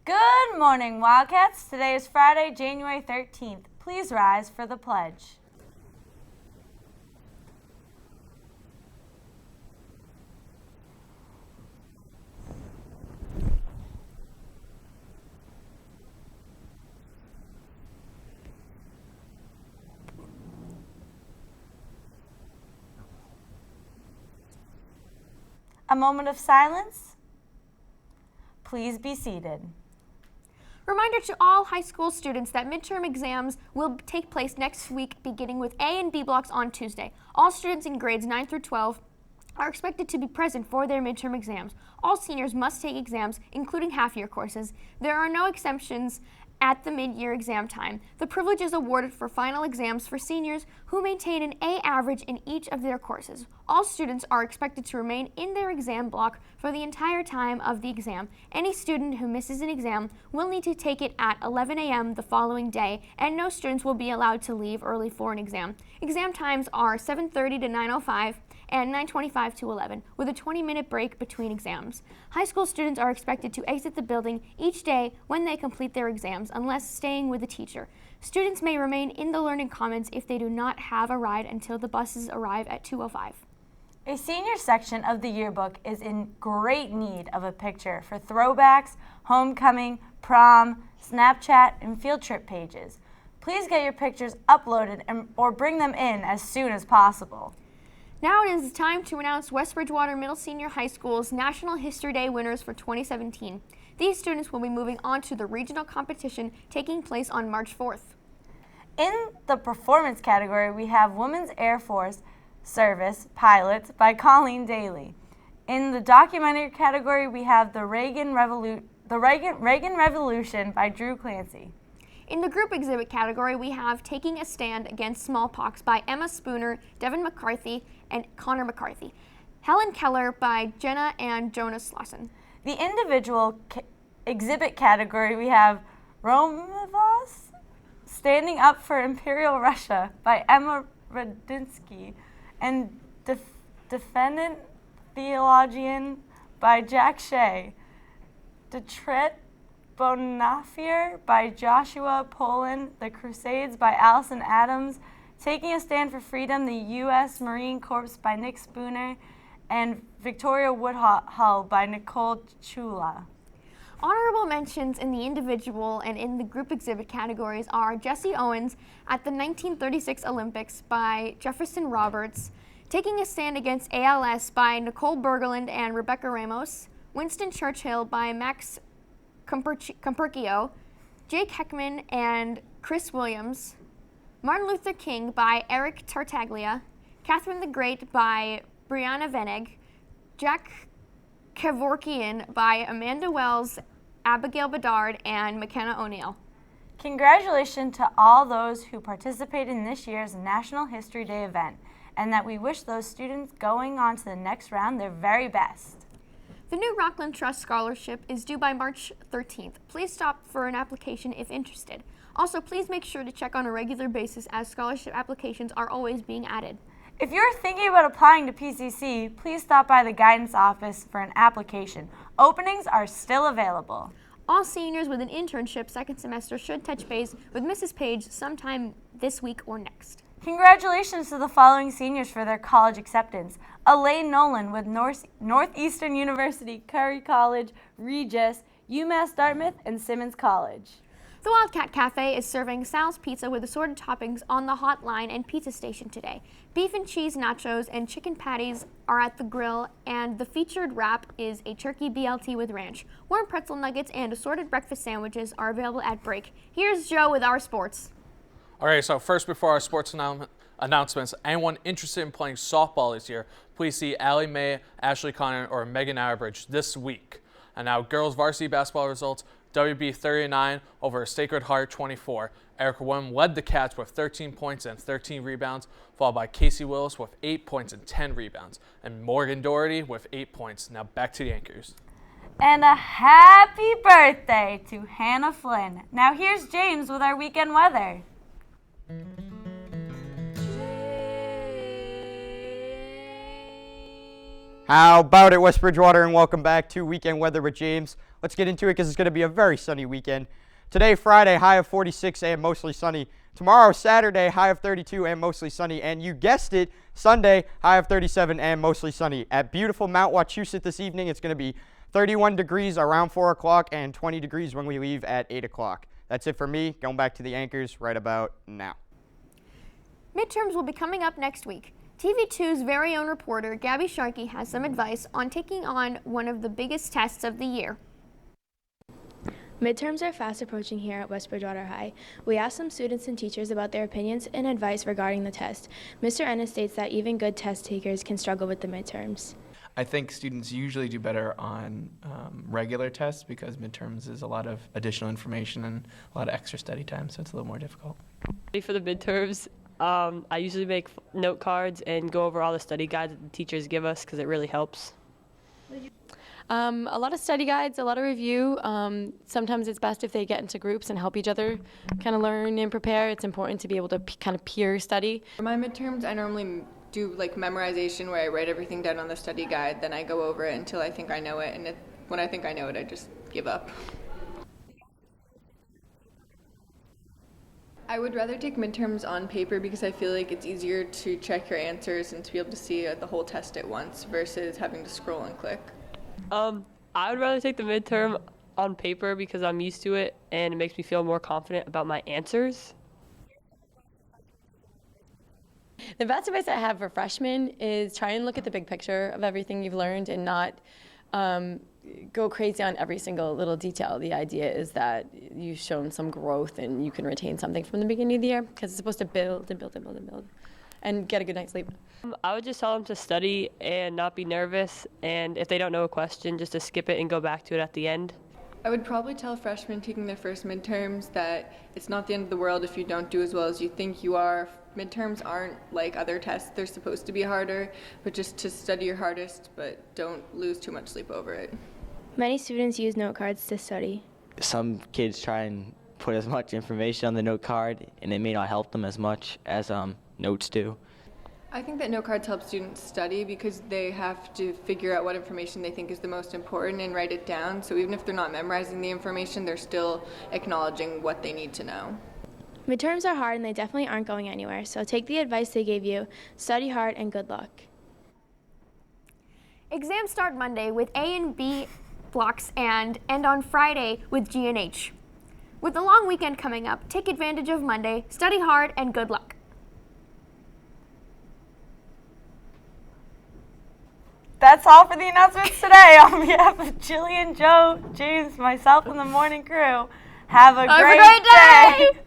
Good morning, Wildcats. Today is Friday, January 13th. Please rise for the pledge. A moment of silence. Please be seated. Reminder to all high school students that midterm exams will take place next week, beginning with A and B blocks on Tuesday. All students in grades 9 through 12 are expected to be present for their midterm exams. All seniors must take exams, including half-year courses. There are no exemptions at the mid-year exam time. The privilege is awarded for final exams for seniors who maintain an A average in each of their courses. All students are expected to remain in their exam block for the entire time of the exam. Any student who misses an exam will need to take it at 11 a.m. the following day, and no students will be allowed to leave early for an exam. Exam times are 7:30 to 9:05 and 9:25 to 11, with a 20-minute break between exams. High school students are expected to exit the building each day when they complete their exams, unless staying with a teacher. Students may remain in the Learning Commons if they do not have a ride until the buses arrive at 2:05. A senior section of the yearbook is in great need of a picture for throwbacks, homecoming, prom, Snapchat, and field trip pages. Please get your pictures uploaded or bring them in as soon as possible. Now it is time to announce West Bridgewater Middle Senior High School's National History Day winners for 2017. These students will be moving on to the regional competition taking place on March 4th. In the performance category, we have Women's Air Force Service Pilots by Colleen Daly. In the documentary category, we have the Reagan Revolution by Drew Clancy. In the group exhibit category, we have Taking a Stand Against Smallpox by Emma Spooner, Devin McCarthy, and Connor McCarthy. Helen Keller by Jenna and Jonas Lawson. The individual exhibit category, we have Romovos Standing Up for Imperial Russia by Emma Radinsky and Defendant Theologian by Jack Shea. Detroit Bonafier by Joshua Poland, The Crusades by Allison Adams, Taking a Stand for Freedom, the U.S. Marine Corps by Nick Spooner, and Victoria Woodhull by Nicole Chula. Honorable mentions in the individual and in the group exhibit categories are Jesse Owens at the 1936 Olympics by Jefferson Roberts, Taking a Stand Against ALS by Nicole Bergeland and Rebecca Ramos, Winston Churchill by Max Compercio, Jake Heckman and Chris Williams, Martin Luther King by Eric Tartaglia, Catherine the Great by Brianna Venig, Jack Kevorkian by Amanda Wells, Abigail Bedard, and McKenna O'Neill. Congratulations to all those who participated in this year's National History Day event, and that we wish those students going on to the next round their very best. The new Rockland Trust Scholarship is due by March 13th. Please stop for an application if interested. Also, please make sure to check on a regular basis as scholarship applications are always being added. If you're thinking about applying to PCC, please stop by the guidance office for an application. Openings are still available. All seniors with an internship second semester should touch base with Mrs. Page sometime this week or next. Congratulations to the following seniors for their college acceptance. Elaine Nolan with Northeastern University, Curry College, Regis, UMass Dartmouth, and Simmons College. The Wildcat Cafe is serving Sal's Pizza with assorted toppings on the hot line and pizza station today. Beef and cheese nachos and chicken patties are at the grill, and the featured wrap is a turkey BLT with ranch. Warm pretzel nuggets and assorted breakfast sandwiches are available at break. Here's Joe with our sports. All right, so first, before our sports announcements, anyone interested in playing softball this year, please see Allie Mae, Ashley Connor, or Megan Outerbridge this week. And now, girls varsity basketball results: WB 39 over Sacred Heart 24. Erica Wim led the Cats with 13 points and 13 rebounds, followed by Casey Willis with 8 points and 10 rebounds, and Morgan Doherty with 8 points. Now back to the Anchors. And a happy birthday to Hannah Flynn. Now here's James with our weekend weather. How about it, West Bridgewater, and welcome back to Weekend Weather with James. Let's get into it because it's going to be a very sunny weekend. Today, Friday, high of 46 and mostly sunny. Tomorrow, Saturday, high of 32 and mostly sunny. And you guessed it, Sunday, high of 37 and mostly sunny. At beautiful Mount Wachusett this evening, it's going to be 31 degrees around 4 o'clock and 20 degrees when we leave at 8 o'clock. That's it for me. Going back to the anchors right about now. Midterms will be coming up next week. TV2's very own reporter, Gabby Sharkey, has some advice on taking on one of the biggest tests of the year. Midterms are fast approaching here at West Bridgewater High. We asked some students and teachers about their opinions and advice regarding the test. Mr. Ennis states that even good test takers can struggle with the midterms. I think students usually do better on regular tests because midterms is a lot of additional information and a lot of extra study time, so it's a little more difficult. For the midterms, I usually make note cards and go over all the study guides that the teachers give us because it really helps. A lot of study guides, a lot of review. Sometimes it's best if they get into groups and help each other kind of learn and prepare. It's important to be able to kind of peer study. For my midterms, I normally do like memorization where I write everything down on the study guide, then I go over it until I think I know it, and when I think I know it, I just give up. I would rather take midterms on paper because I feel like it's easier to check your answers and to be able to see the whole test at once versus having to scroll and click. I would rather take the midterm on paper because I'm used to it and it makes me feel more confident about my answers. The best advice I have for freshmen is try and look at the big picture of everything you've learned and not go crazy on every single little detail. The idea is that you've shown some growth and you can retain something from the beginning of the year because it's supposed to build and build and build and build and get a good night's sleep. I would just tell them to study and not be nervous, and if they don't know a question, just to skip it and go back to it at the end. I would probably tell freshmen taking their first midterms that it's not the end of the world if you don't do as well as you think you are. Midterms aren't like other tests. They're supposed to be harder, but just to study your hardest, but don't lose too much sleep over it. Many students use note cards to study. Some kids try and put as much information on the note card, and it may not help them as much as notes do. I think that note cards help students study because they have to figure out what information they think is the most important and write it down. So even if they're not memorizing the information, they're still acknowledging what they need to know. Midterms are hard and they definitely aren't going anywhere, so take the advice they gave you, study hard, and good luck. Exams start Monday with A and B blocks and end on Friday with G and H. With the long weekend coming up, take advantage of Monday, study hard, and good luck. That's all for the announcements today. On behalf of Jillian, Joe, James, myself, and the morning crew, have a great day.